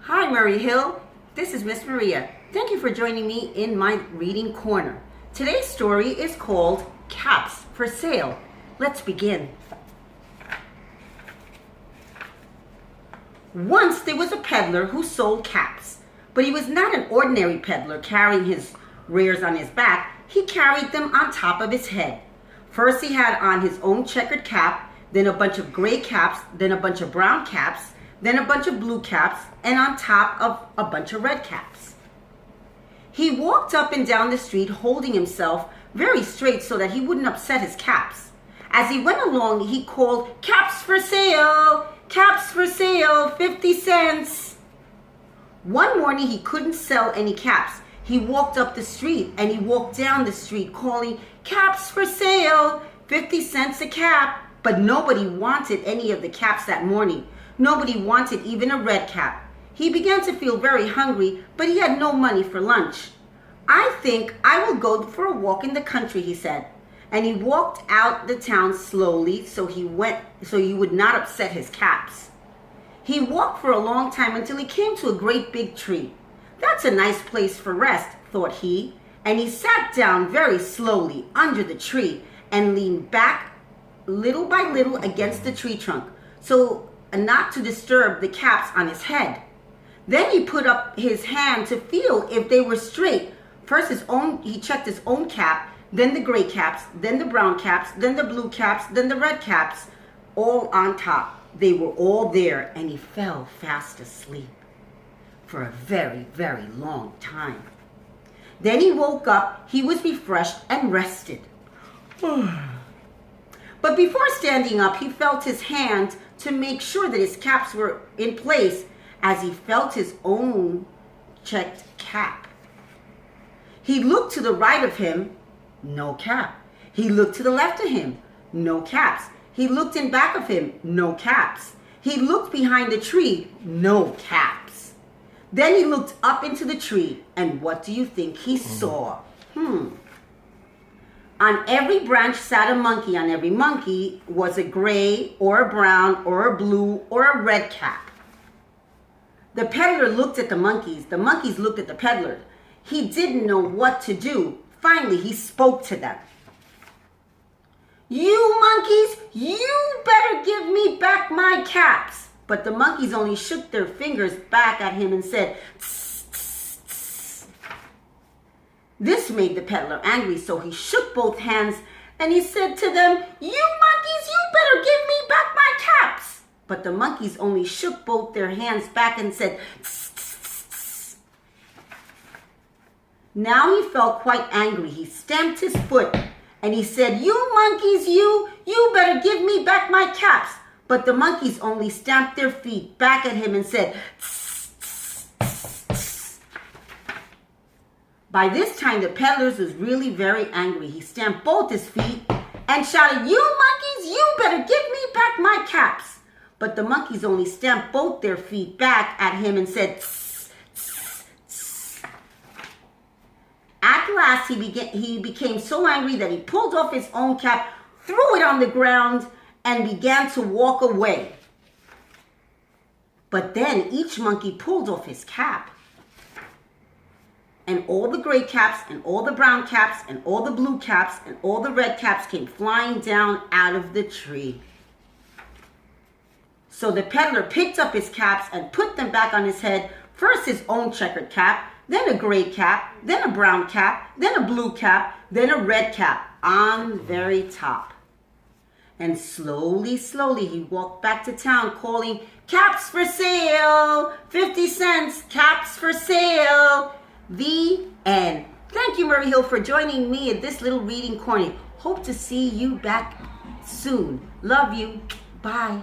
Hi, Murray Hill. This is Miss Maria. Thank you for joining me in my reading corner. Today's story is called Caps for Sale. Let's begin. Once there was a peddler who sold caps, but he was not an ordinary peddler carrying his wares on his back. He carried them on top of his head. First he had on his own checkered cap, then a bunch of gray caps, then a bunch of brown caps, then a bunch of blue caps, and on top of a bunch of red caps. He walked up and down the street holding himself very straight so that he wouldn't upset his caps. As he went along, he called, "Caps for sale! Caps for sale! 50 cents!" One morning he couldn't sell any caps. He walked up the street and he walked down the street calling, "Caps for sale! 50 cents a cap!" But nobody wanted any of the caps that morning. Nobody wanted even a red cap. He began to feel very hungry, but he had no money for lunch. "I think I will go for a walk in the country," he said. And he walked out the town slowly so he would not upset his caps. He walked for a long time until he came to a great big tree. "That's a nice place for rest," thought he, and he sat down very slowly under the tree and leaned back little by little against the tree trunk so not to disturb the caps on his head. Then he put up his hand to feel if they were straight. First he checked his own cap, then the gray caps, then the brown caps, then the blue caps, then the red caps, all on top. They were all there, and he fell fast asleep for a very, very long time. Then he woke up. He was refreshed and rested. But before standing up, he felt his hand to make sure that his caps were in place as he felt his own checked cap. He looked to the right of him, no cap. He looked to the left of him, no caps. He looked in back of him, no caps. He looked behind the tree, no caps. Then he looked up into the tree, and what do you think he saw? On every branch sat a monkey. On every monkey was a gray or a brown or a blue or a red cap. The peddler looked at the monkeys. The monkeys looked at the peddler. He didn't know what to do. Finally, he spoke to them. "You monkeys, you better give me back my caps." But the monkeys only shook their fingers back at him and said, "Tss, tss, tss." This made the peddler angry, so he shook both hands and he said to them, "You monkeys, you better give me back my caps." But the monkeys only shook both their hands back and said, "Tss, tss, tss, tss." Now he felt quite angry. He stamped his foot and he said, "You monkeys, you better give me back my caps." But the monkeys only stamped their feet back at him and said, "Tss, tss, tss, tss." By this time, the peddler was really very angry. He stamped both his feet and shouted, "You monkeys, you better give me back my caps." But the monkeys only stamped both their feet back at him and said, "Tss, tss, tss." At last, he became so angry that he pulled off his own cap, threw it on the ground, and began to walk away. But then each monkey pulled off his cap, and all the gray caps and all the brown caps and all the blue caps and all the red caps came flying down out of the tree. So the peddler picked up his caps and put them back on his head, first his own checkered cap, then a gray cap, then a brown cap, then a blue cap, then a red cap on the very top. And slowly, slowly, he walked back to town calling, "Caps for sale! 50 cents! Caps for sale!" The end. Thank you, Murray Hill, for joining me in this little reading corner. Hope to see you back soon. Love you. Bye.